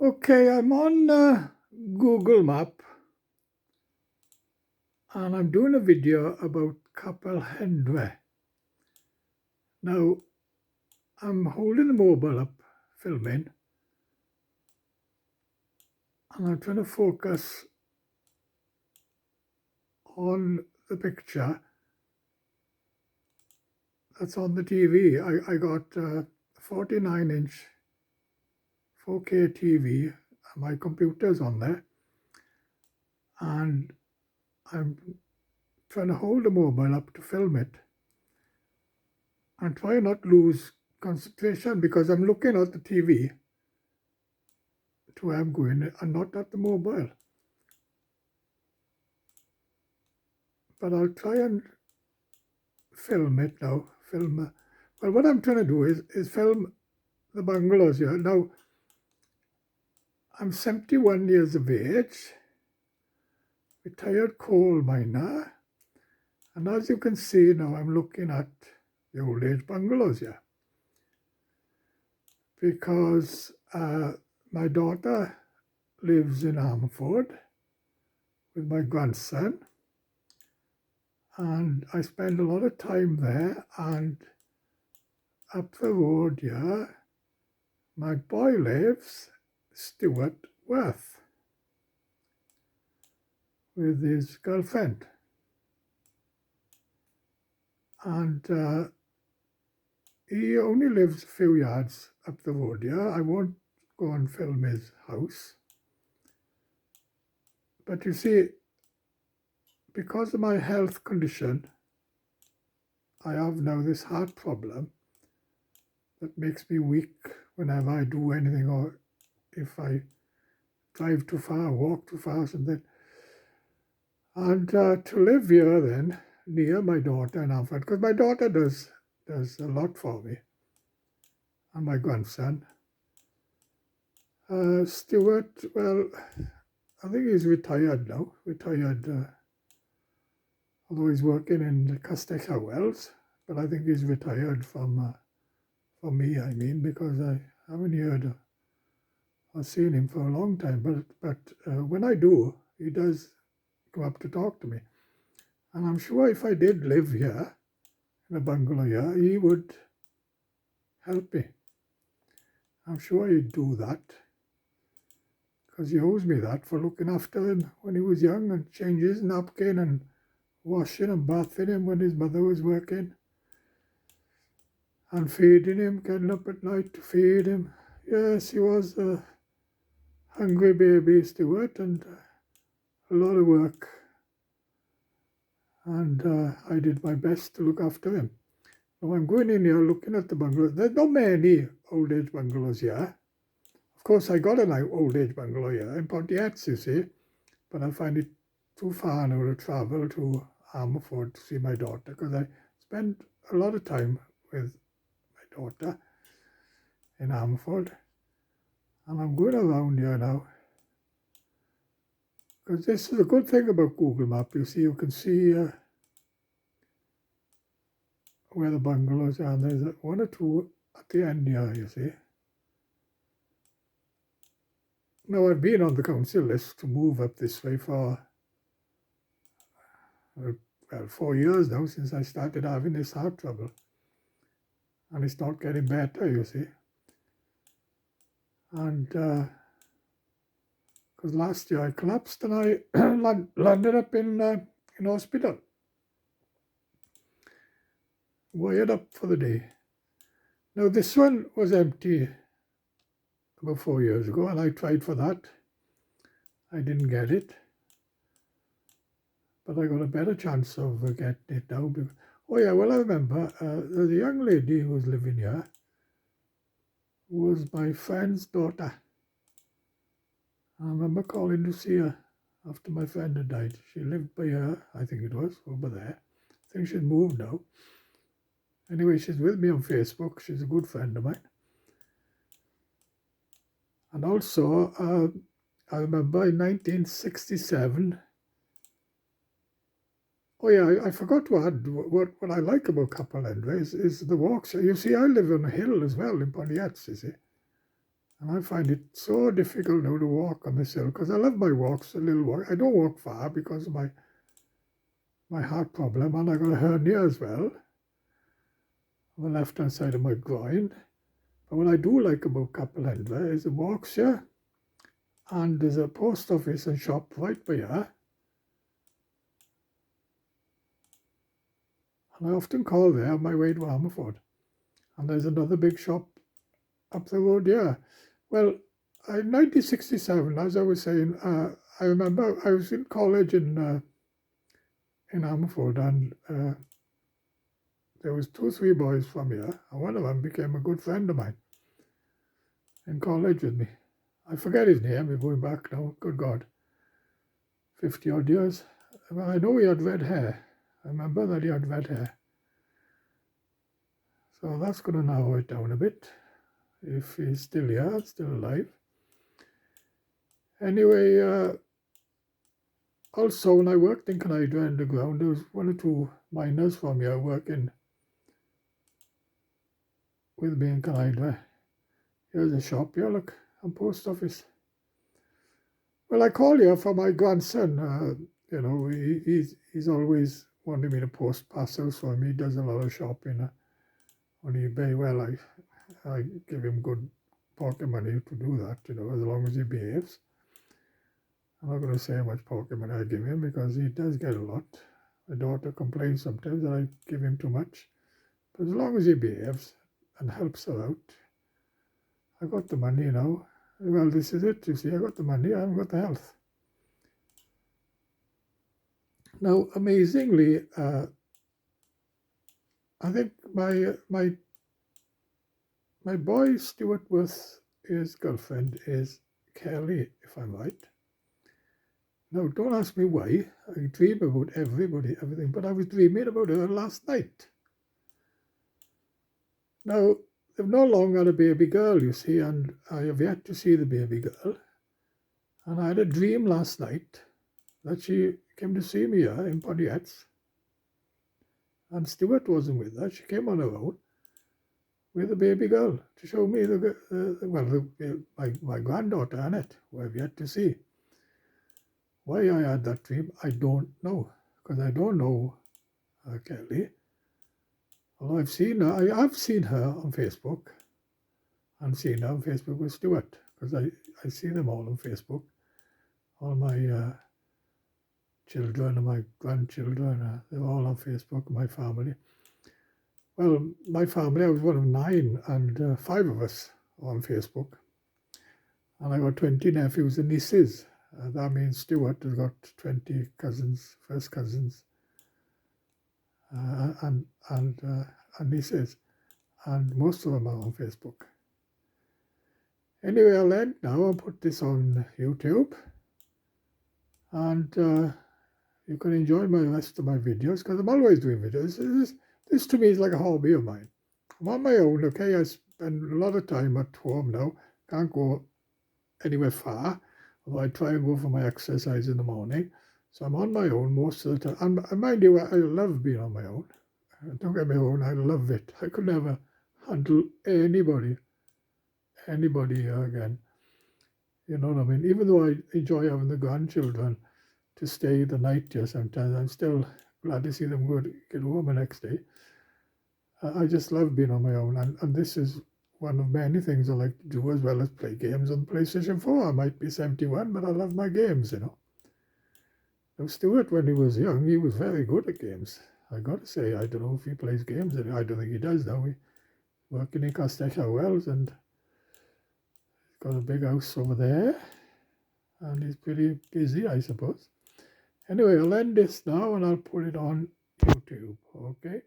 Okay, I'm on Google Map and I'm doing a video about Capel Hendre. Now, I'm holding the mobile up, filming, and I'm trying to focus on the picture that's on the TV. I got a 49-inch 4K TV, my computer's on there, and I'm trying to hold the mobile up to film it and try not lose concentration because I'm looking at the TV to where I'm going and not at the mobile. But I'll try and film it now. Well, what I'm trying to do is film the bungalows here. Now, I'm 71 years of age, retired coal miner, and as you can see now, I'm looking at the old age bungalows here because my daughter lives in Armford with my grandson, and I spend a lot of time there. And up the road here, my boy lives, Stuart Worth, with his girlfriend. And he only lives a few yards up the road here. I won't go and film his house. But you see, because of my health condition, I have now this heart problem that makes me weak whenever I do anything, or if I drive too far, walk too far, something. And to live here then, near my daughter and Alfred, because my daughter does a lot for me, and my grandson. Stuart, well, I think he's retired now, although he's working in the Castell Wells, but I think he's retired from me, I mean, because I haven't heard or seen him for a long time, but when I do, he does come up to talk to me. And I'm sure if I did live here, in a bungalow here, he would help me. I'm sure he'd do that, because he owes me that for looking after him when he was young and changing his napkin and washing and bathing him when his mother was working and feeding him, getting up at night to feed him. Yes, he was a hungry baby, Stuart, and a lot of work. And I did my best to look after him. Now I'm going in here looking at the bungalows. There's not many old age bungalows here. Of course, I got an old age bungalow here in Pontiats, you see, but I find it too far now to travel to Armford to see my daughter, because I spend a lot of time with my daughter in Armford. And I'm going around here now, because this is a good thing about Google Map. You see, you can see where the bungalows are, and there's one or two at the end here, you see. Now, I've been on the council list to move up this way for, well, 4 years now, since I started having this heart trouble. And it's not getting better, you see. And because last year I collapsed and I landed up in hospital, wired up for the day. Now, this one was empty about 4 years ago, and I tried for that. I didn't get it, but I got a better chance of getting it now. Oh yeah, well, I remember there's a young lady who was living here, who was my friend's daughter. I remember calling to see her after my friend had died. She lived by her, I think it was, over there. I think she's moved now. Anyway, she's with me on Facebook. She's a good friend of mine. And also, I remember in 1967. Oh yeah, I forgot to add what I like about Capel Hendre is the walks. You see, I live on a hill as well in Pontiats, you see. And I find it so difficult now to walk on this hill because I love my walks, a little walk. I don't walk far because of my heart problem, and I got a hernia as well on the left-hand side of my groin. But what I do like about Capel Hendre is the walks here, and there's a post office and shop right by here. And I often call there on my way to Ammerford. And there's another big shop up the road here. Well, in 1967, as I was saying, I remember I was in college in Ammerford, and there was 2 or 3 boys from here, and one of them became a good friend of mine in college with me. I forget his name, we're going back now, good God, 50 odd years. Well, I know he had red hair. I remember that he had red hair. So that's going to narrow it down a bit, if he's still here, still alive. Anyway, also when I worked in Canada Underground, there was 1 or 2 miners from here working with me in Canada. Here's a shop here, look, and post office. Well, I call here for my grandson. You know, he's always wanted me to post parcels for him. He does a lot of shopping on eBay. Well, I give him good pocket money to do that, you know, as long as he behaves. I'm not going to say how much pocket money I give him because he does get a lot. My daughter complains sometimes that I give him too much. But as long as he behaves and helps her out, I got the money, you know. Well, this is it, you see, I got the money, I haven't got the health. Now, amazingly, I think my Boy Stuart Worth, his girlfriend is Kelly, if I'm right. Now, don't ask me why. I dream about everybody, everything, but I was dreaming about her last night. Now, they've no longer had a baby girl, you see, and I have yet to see the baby girl. And I had a dream last night that she came to see me here in Pontiats. And Stuart wasn't with her. She came on her own with a baby girl to show me my granddaughter, Annette, who I've yet to see. Why I had that dream, I don't know, because I don't know Kelly. Although I've seen her, I have seen her on Facebook, and seen her on Facebook with Stuart, because I see them all on Facebook, all my children and my grandchildren, they're all on Facebook, my family. Well, my family, I was one of 9, and 5 of us are on Facebook. And I got 20 nephews and nieces. That means Stuart has got 20 cousins, first cousins, and nieces. And most of them are on Facebook. Anyway, I'll end now and put this on YouTube. And you can enjoy my rest of my videos, because I'm always doing videos. This to me is like a hobby of mine. I'm on my own, okay? I spend a lot of time at home now. Can't go anywhere far, although I try and go for my exercise in the morning. So I'm on my own most of the time. And mind you, I love being on my own. Don't get me wrong, I love it. I could never handle anybody again. You know what I mean? Even though I enjoy having the grandchildren to stay the night here sometimes, I'm still glad to see them get home the next day. I just love being on my own, and this is one of many things I like to do, as well as play games on PlayStation 4. I might be 71, but I love my games, you know. Now, Stuart, when he was young, he was very good at games. I got to say, I don't know if he plays games. I don't think he does now. He's working in Castell Wells, and he's got a big house over there, and he's pretty busy, I suppose. Anyway, I'll end this now, and I'll put it on YouTube, okay?